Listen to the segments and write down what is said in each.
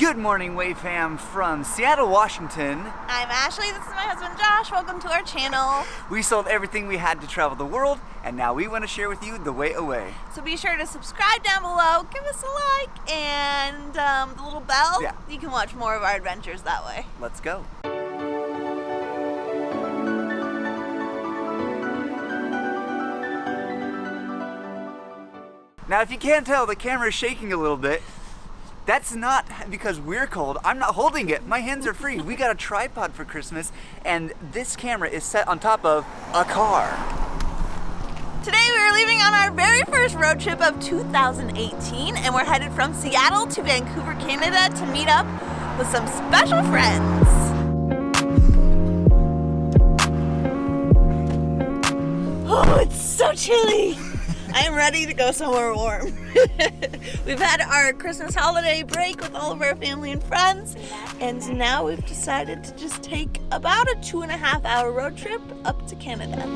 Good morning, Wave fam from Seattle, Washington. I'm Ashley, this is my husband Josh. Welcome to our channel. We sold everything we had to travel the world, and now we want to share with you the way away. So be sure to subscribe down below, give us a like, and the little bell. Yeah. You can watch more of our adventures that way. Let's go. Now, if you can't tell, the camera is shaking a little bit. That's not because we're cold. I'm not holding it. My hands are free. We got a tripod for Christmas, and this camera is set on top of a car. Today we are leaving on our very first road trip of 2018, and we're headed from Seattle to Vancouver, Canada to meet up with some special friends. Oh, it's so chilly. I am ready to go somewhere warm. We've had our Christmas holiday break with all of our family and friends, and now we've decided to just take about a 2.5-hour road trip up to Canada.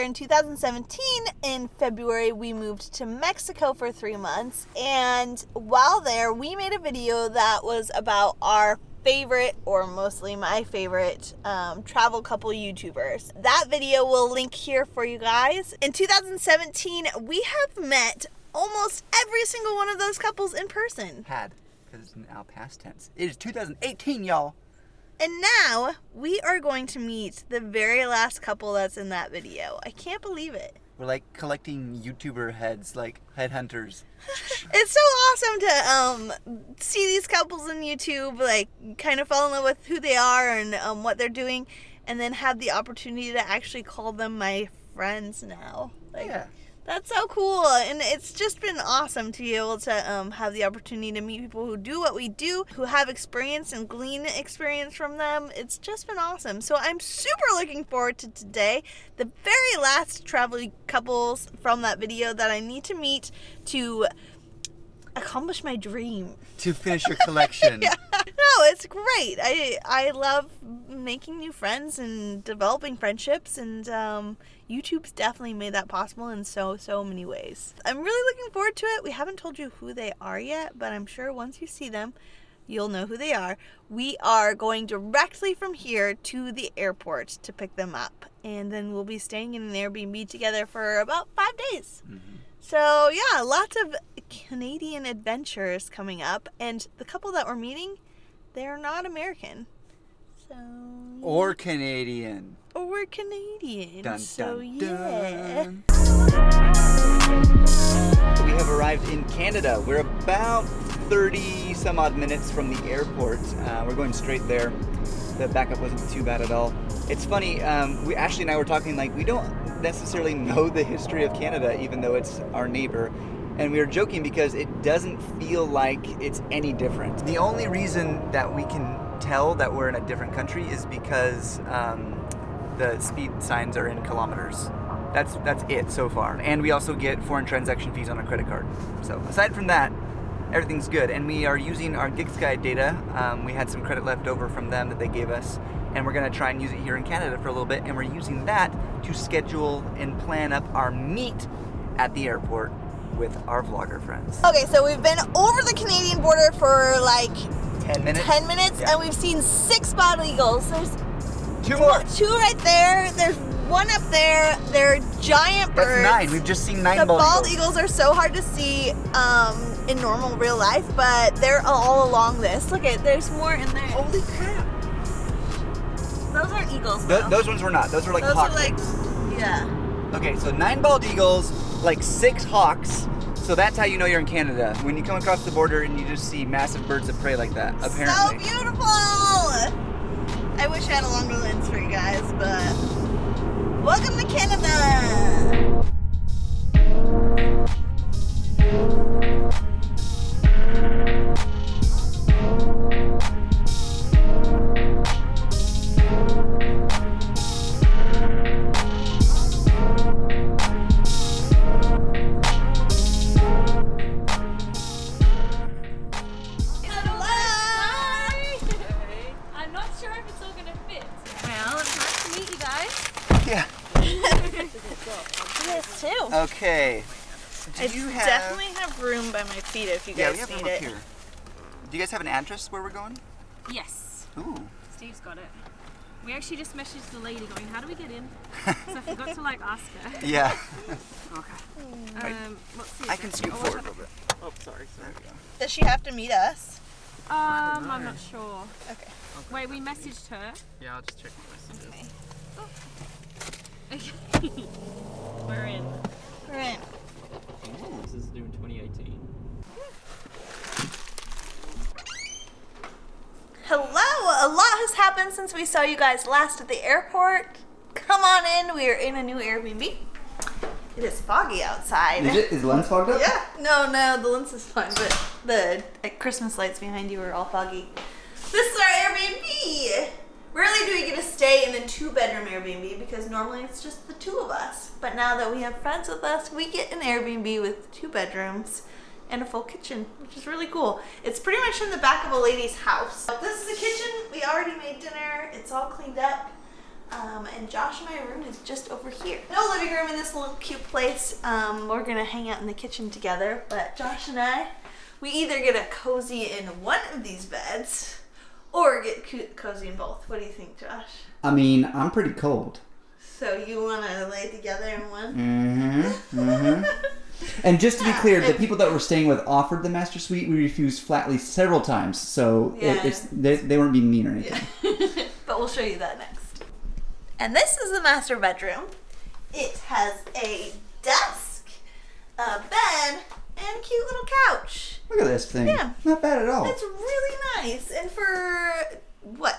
In 2017, in February, we moved to Mexico for 3 months, and while there, we made a video that was about our favorite, or mostly my favorite, travel couple YouTubers. That video will link here for you guys. In 2017, we have met almost every single one of those couples in person. Had, because it's now past tense. It is 2018, y'all. And now, we are going to meet the very last couple that's in that video. I can't believe it. We're like collecting YouTuber heads, like headhunters. It's so awesome to see these couples on YouTube, like kind of fall in love with who they are and what they're doing, and then have the opportunity to actually call them my friends now. Like, yeah. That's so cool, and it's just been awesome to be able to have the opportunity to meet people who do what we do, who have experience and glean experience from them. It's just been awesome. So I'm super looking forward to today, the very last travel couples from that video that I need to meet to accomplish my dream. To finish your collection. Yeah. No, it's great. I love making new friends and developing friendships, and YouTube's definitely made that possible in so many ways. I'm really looking forward to it. We haven't told you who they are yet, but I'm sure once you see them, you'll know who they are. We are going directly from here to the airport to pick them up, and then we'll be staying in an Airbnb together for about 5 days. Mm-hmm. So yeah, lots of Canadian adventures coming up, and the couple that we're meeting, they're not American. So Or Canadian. Or Canadian. Dun, so dun, yeah. dun. We have arrived in Canada. We're about 30 some odd minutes from the airport. We're going straight there. The backup wasn't too bad at all. It's funny, Ashley and I were talking, like, we don't necessarily know the history of Canada, even though it's our neighbor. And we were joking because it doesn't feel like it's any different. The only reason that we can tell that we're in a different country is because the speed signs are in kilometers. That's it so far. And we also get foreign transaction fees on a credit card. So aside from that, everything's good. And we are using our GigsGuide data. We had some credit left over from them that they gave us, and we're gonna try and use it here in Canada for a little bit, and we're using that to schedule and plan up our meet at the airport with our vlogger friends. Okay, so we've been over the Canadian border for like 10 minutes? 10 minutes, yeah. And we've seen 6 bald eagles. There's 2 more. 2 right there. There's 1 up there. They're giant birds. That's 9. We've just seen 9 the bald bald eagles. eagles are so hard to see in normal real life, but they're all along this. Look at, there's more in there. Holy crap. Those aren't eagles, though. Those ones were not. Those were like Those hawks. are like, yeah. Okay, so 9 bald eagles, like 6 hawks. So that's how you know you're in Canada. When you come across the border and you just see massive birds of prey like that, apparently. So beautiful! I wish I had a longer lens for you guys, but welcome to Canada! Yeah. Yes, too. Okay. I definitely have room by my feet if you Yeah, guys we have need room up it. here. Do you guys have an address where we're going? Yes. Ooh. Steve's got it. We actually just messaged the lady going, how do we get in? So I forgot to like ask her. Yeah. Okay. Let's see. I can scoot forward a little bit. Oh, sorry. There we go. Does she have to meet us? I'm not sure. Okay. Wait, we messaged her. Yeah, I'll just check my messages. Okay. We're in. We're in. This is due in 2018. Hello! A lot has happened since we saw you guys last at the airport. Come on in. We are in a new Airbnb. It is foggy outside. Is the lens fogged up? Yeah. No, the lens is fine, but the Christmas lights behind you are all foggy. This is our Airbnb. Rarely do we get to stay in a 2-bedroom Airbnb because normally it's just the 2 of us. But now that we have friends with us, we get an Airbnb with 2 bedrooms and a full kitchen, which is really cool. It's pretty much in the back of a lady's house. This is the kitchen. We already made dinner. It's all cleaned up. And Josh and my room is just over here. No living room in this little cute place. We're gonna hang out in the kitchen together, but Josh and I, we either get a cozy in one of these beds or get cozy in both. What do you think, Josh? I mean, I'm pretty cold. So you wanna lay together in one? Mm-hmm. And just to be clear, the people that we're staying with offered the master suite. We refused flatly several times, so Yeah. they weren't being mean or anything. Yeah. But we'll show you that next. And this is the master bedroom. It has a desk, a bed, and a cute little couch. Look at this thing. Yeah. Not bad at all. It's really nice. And for,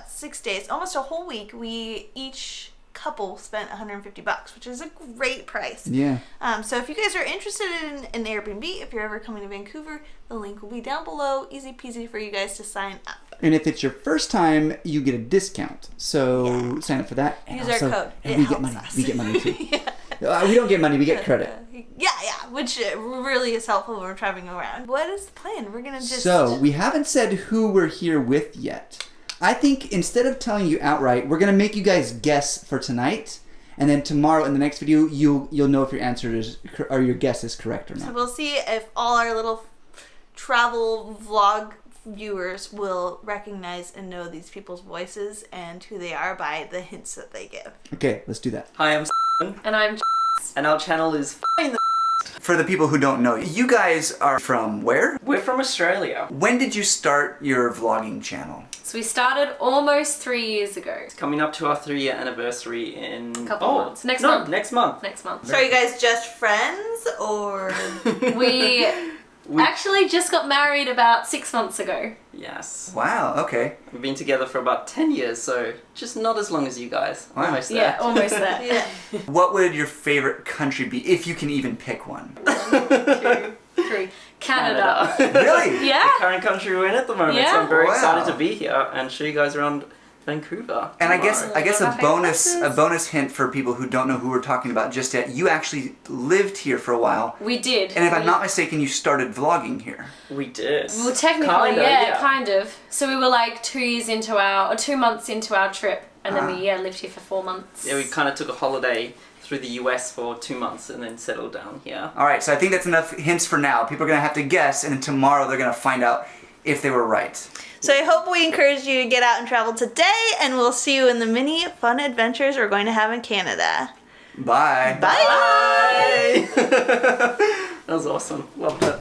6 days, almost a whole week, we each couple spent $150, which is a great price. Yeah. So if you guys are interested in an Airbnb, if you're ever coming to Vancouver, the link will be down below. Easy peasy for you guys to sign up. And if it's your first time, you get a discount. So sign up for that. And Use also, our code. And It we get helps money. us. We get money too. Yeah. We don't get money. We get credit. Yeah, which really is helpful when we're traveling around. What is the plan? We're gonna just... So we haven't said who we're here with yet. I think instead of telling you outright, we're gonna make you guys guess for tonight, and then tomorrow in the next video, you'll know if your answer is or your guess is correct or So not. we'll see if all our little travel vlog viewers will recognize and know these people's voices and who they are by the hints that they give. Okay, let's do that. Hi, I'm And I'm and our channel is For the people who don't know, you guys are from where? We're from Australia. When did you start your vlogging channel? So we started almost 3 years ago. It's coming up to our 3-year anniversary in... Couple months. Next no, month. next month. Next month. So are you guys just friends or... We actually just got married about 6 months ago. Yes. Wow, okay. We've been together for about 10 years, so just not as long as you guys. Wow. Almost there. Yeah, almost there. Yeah. What would your favorite country be, if you can even pick one? 1, 2, 3. Canada. Really? Yeah. The current country we're in at the moment, so Yeah. I'm very Wow. excited to be here and show you guys around Vancouver. And I tomorrow. guess Our a bonus hint for people who don't know who we're talking about just yet. You actually lived here for a while, We did. and if I'm not mistaken, you started vlogging here. We did. Well, technically, kind of. So we were like 2 months into our trip, and then we lived here for 4 months. Yeah, we kind of took a holiday through the US for 2 months and then settled down here. All right, so I think that's enough hints for now. People are gonna have to guess, and then tomorrow they're gonna find out if they were right. So I hope we encourage you to get out and travel today, and we'll see you in the many fun adventures we're going to have in Canada. Bye. Bye! That was awesome. Loved it.